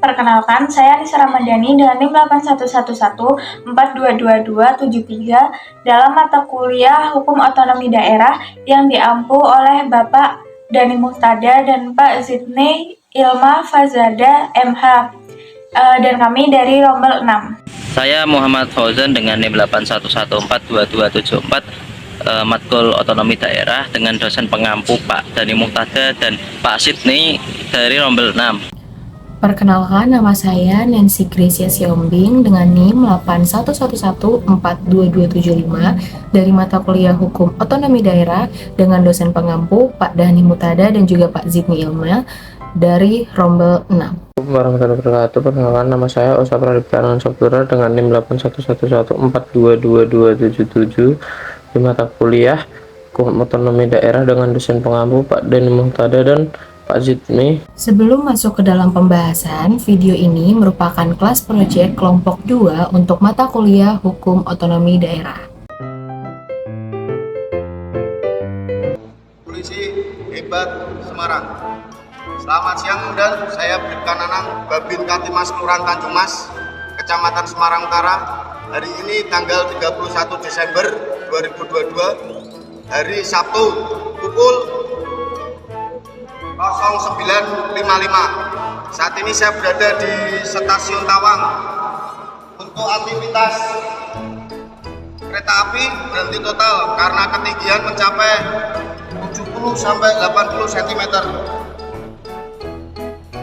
Perkenalkan, saya Anissa Ramadhani dengan NIM 8111422273 dalam mata kuliah Hukum Otonomi Daerah yang diampu oleh Bapak Dhani Muhtada dan Pak Zidni Ilma Fazada MH, dan kami dari Rombel 6. Saya Muhammad Fauzan dengan NIM 81142274 matkul otonomi daerah dengan dosen pengampu Pak Dhani Muhtada dan Pak Zidni dari Rombel 6. Perkenalkan, nama saya Nancy Gracia Siombing dengan NIM 8111422275 dari mata kuliah Hukum Otonomi Daerah dengan dosen pengampu Pak Dhani Muhtada dan juga Pak Zidni Ilma dari Rombel 6. Warahmatullahi wabarakatuh. Perkenalkan, nama saya Osa Pradipta Sabtura dengan NIM 8111422277 di mata kuliah Hukum Otonomi Daerah dengan dosen pengampu Pak Dhani Muhtada dan Pak Zidni. Sebelum masuk ke dalam pembahasan, video ini merupakan kelas proyek kelompok 2 untuk mata kuliah Hukum Otonomi Daerah. Polisi Hebat Semarang. Selamat siang dan saya Bribka Nanang, Babin Katimas Kelurahan Tanjung Mas, Kecamatan Semarang Utara. Hari ini tanggal 31 Desember 2022, hari Sabtu, pukul 09.55. Saat ini saya berada di Stasiun Tawang. Untuk aktivitas kereta api berhenti total karena ketinggian mencapai 70 sampai 80 cm.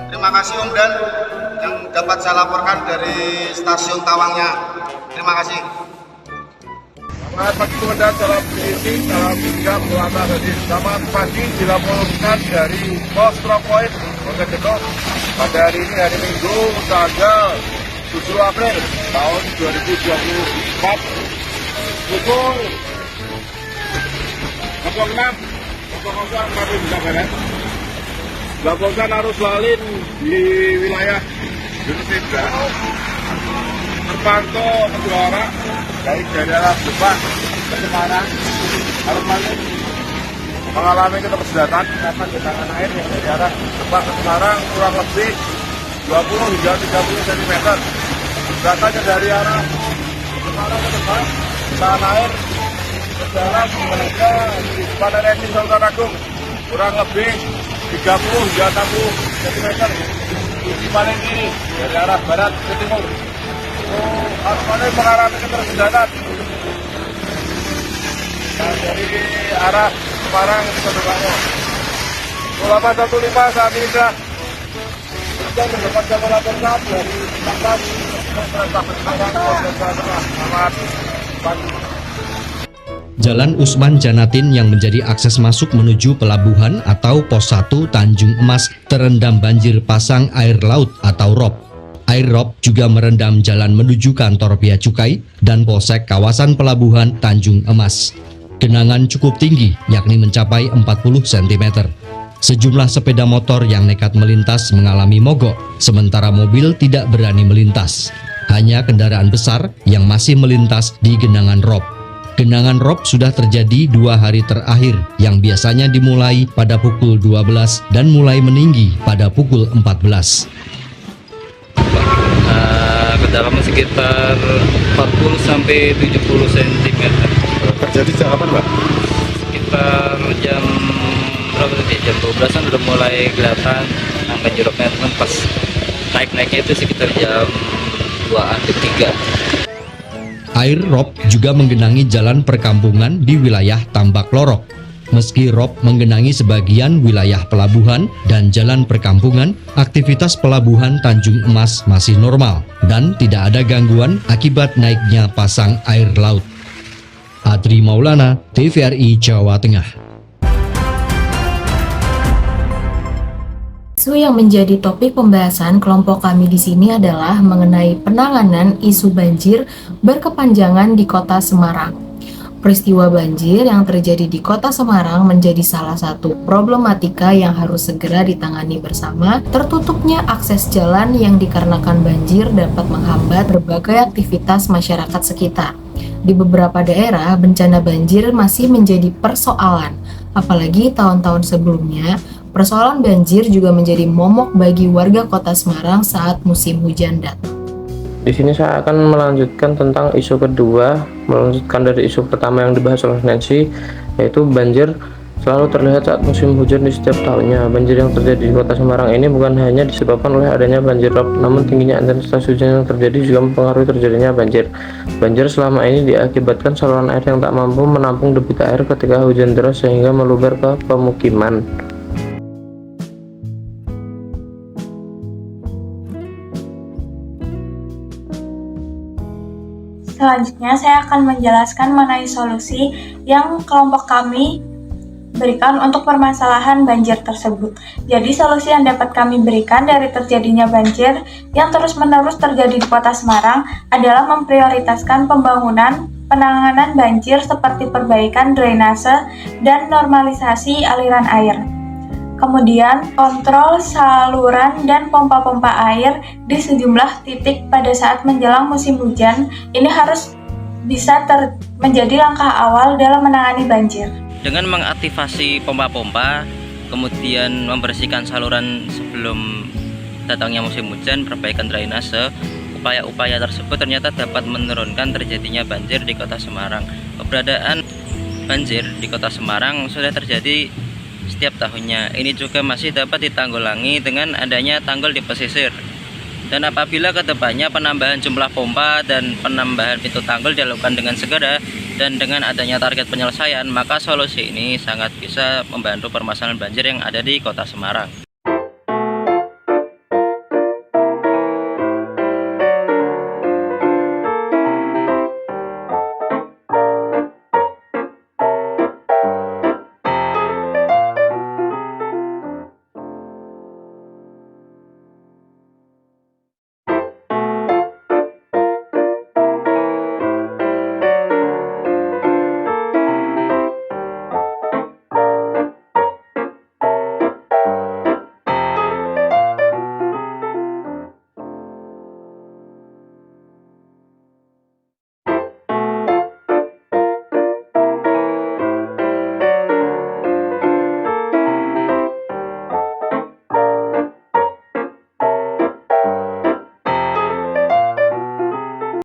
Terima kasih Om Dan yang dapat saya laporkan dari Stasiun Tawangnya. Terima kasih. Selamat pagi komandan, salam berisi, salam sigap, selamat hadir. Selamat pagi dilaporkan dari Pos Tropoint, Mojokerto. Pada hari ini, hari Minggu, tanggal 7 April tahun 2024, pukul 06.00 waktu Indonesia Barat. Dilaporkan arus lalin di wilayah Indonesia terpantau kedua arah, baik dari arah Lebak ke Semarang. Arus lalin mengalami ketersediaan karena genangan air yang dari arah Lebak ke Semarang kurang lebih 20 hingga 30 cm. Datanya dari arah Semarang ke Lebak, genangan air berjalan menuju di depan RSI Sultan Agung kurang lebih 30 hingga 60 cm. Di paling kiri dari arah barat ke timur. Arus lalin mengalami ketersediaan. Nah, dari arah Semarang ke Semarang. 815 saat ini sudah mendapatkan laporan dari Bapak Selamat pagi. Jalan Usman Janatin yang menjadi akses masuk menuju pelabuhan atau Pos 1 Tanjung Emas terendam banjir pasang air laut atau ROP. Air ROP juga merendam jalan menuju kantor Bea Cukai dan Polsek kawasan pelabuhan Tanjung Emas. Genangan cukup tinggi, yakni mencapai 40 cm. Sejumlah sepeda motor yang nekat melintas mengalami mogok, sementara mobil tidak berani melintas. Hanya kendaraan besar yang masih melintas di genangan ROP. Genangan ROP sudah terjadi 2 hari terakhir yang biasanya dimulai pada pukul 12 dan mulai meninggi pada pukul 14. Kedalaman sekitar 40 sampai 70 cm. Terjadi sejak kapan, Pak? Sekitar jam berapa tadi? Jam 12-an udah mulai kelihatan ngejoroknya, teman, pas naik-naiknya itu sekitar jam 2-an ke 3. Air ROP juga menggenangi jalan perkampungan di wilayah Tambak Lorok. Meski ROP menggenangi sebagian wilayah pelabuhan dan jalan perkampungan, aktivitas pelabuhan Tanjung Emas masih normal dan tidak ada gangguan akibat naiknya pasang air laut. Adri Maulana, TVRI Jawa Tengah. Isu yang menjadi topik pembahasan kelompok kami di sini adalah mengenai penanganan isu banjir berkepanjangan di Kota Semarang. Peristiwa banjir yang terjadi di Kota Semarang menjadi salah satu problematika yang harus segera ditangani bersama. Tertutupnya akses jalan yang dikarenakan banjir dapat menghambat berbagai aktivitas masyarakat sekitar. Di beberapa daerah, bencana banjir masih menjadi persoalan, apalagi tahun-tahun sebelumnya Persoalan banjir juga menjadi momok bagi warga Kota Semarang saat musim hujan datang. Di sini saya akan melanjutkan tentang isu kedua, melanjutkan dari isu pertama yang dibahas oleh Nancy, yaitu banjir selalu terlihat saat musim hujan di setiap tahunnya. Banjir yang terjadi di Kota Semarang ini bukan hanya disebabkan oleh adanya banjir rob, namun tingginya intensitas hujan yang terjadi juga mempengaruhi terjadinya banjir. Banjir selama ini diakibatkan saluran air yang tak mampu menampung debit air ketika hujan deras sehingga meluber ke pemukiman. Selanjutnya saya akan menjelaskan mengenai solusi yang kelompok kami berikan untuk permasalahan banjir tersebut. Jadi solusi yang dapat kami berikan dari terjadinya banjir yang terus-menerus terjadi di Kota Semarang adalah memprioritaskan pembangunan penanganan banjir seperti perbaikan drainase dan normalisasi aliran air. Kemudian, kontrol saluran dan pompa-pompa air di sejumlah titik pada saat menjelang musim hujan. Ini harus bisa menjadi langkah awal dalam menangani banjir. Dengan mengaktifasi pompa-pompa, kemudian membersihkan saluran sebelum datangnya musim hujan, perbaikan drainase, upaya-upaya tersebut ternyata dapat menurunkan terjadinya banjir di Kota Semarang. Keberadaan banjir di Kota Semarang sudah terjadi setiap tahunnya. Ini juga masih dapat ditanggulangi dengan adanya tanggul di pesisir. Dan apabila kedepannya penambahan jumlah pompa dan penambahan pintu tanggul dilakukan dengan segera dan dengan adanya target penyelesaian, maka solusi ini sangat bisa membantu permasalahan banjir yang ada di Kota Semarang.